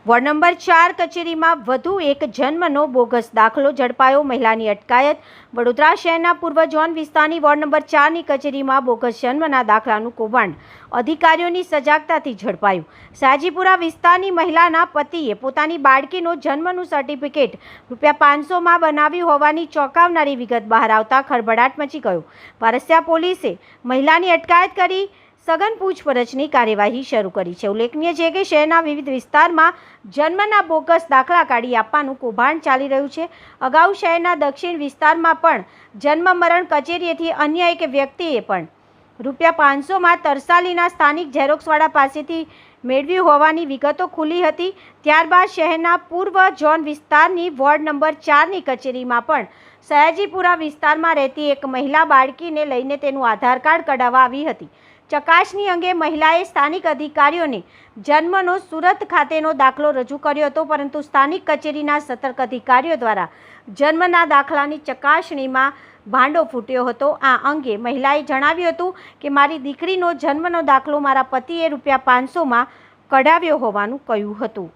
Ward number 4 કચેરીમાં વધુ એક જન્મનો બોગસ દાખલો ઝડપાયો. મહિલાની અટકાયત. વડોદરા શહેરના પૂર્વ ઝોન વિસ્તારની વોર્ડ નંબર 4ની કચેરીમાં બોગસ જન્મના દાખલાનું કૌભાંડ અધિકારીઓની સજાગતાથી ઝડપાયું. સાજીપુરા વિસ્તારની મહિલાના પતિએ પોતાની બાળકીનો જન્મનું સર્ટિફિકેટ ₹500માં બનાવ્યું હોવાની ચોંકાવનારી વિગત બહાર આવતા ખળભળાટ મચી ગયો. વારસિયા પોલીસે મહિલાની અટકાયત કરી સઘન પૂછપરછની કાર્યવાહી શરૂ કરી છે. ઉલ્લેખનીય છે કે શહેરના વિવિધ વિસ્તારમાં જન્મના બોગસ દાખલા કાઢી આપવાનું કૌભાંડ ચાલી રહ્યું છે. અગાઉ શહેરના દક્ષિણ વિસ્તારમાં પણ જન્મ મરણ કચેરીએથી અન્ય એક વ્યક્તિએ પણ ₹500માં તરસાલીના સ્થાનિક ઝેરોક્સવાળા પાસેથી મેળવ્યું હોવાની વિગતો ખુલી હતી. ત્યારબાદ શહેરના પૂર્વ ઝોન વિસ્તારની વોર્ડ નંબર 4ની કચેરીમાં પણ સયાજીપુરા વિસ્તારમાં રહેતી એક મહિલા બાળકીને લઈને તેનું આધાર કાર્ડ કઢાવવા આવી હતી. ચકાસણી અંગે મહિલાએ સ્થાનિક અધિકારીઓને જન્મનો સુરત ખાતેનો દાખલો રજૂ કર્યો હતો, પરંતુ સ્થાનિક કચેરીના સતર્ક અધિકારીઓ દ્વારા જન્મના દાખલાની ચકાસણીમાં ભાંડો ફૂટ્યો હતો. આ અંગે મહિલાએ જણાવ્યું હતું કે મારી દીકરીનો જન્મનો દાખલો મારા પતિએ ₹500માં કઢાવ્યો હોવાનું કહ્યું હતું.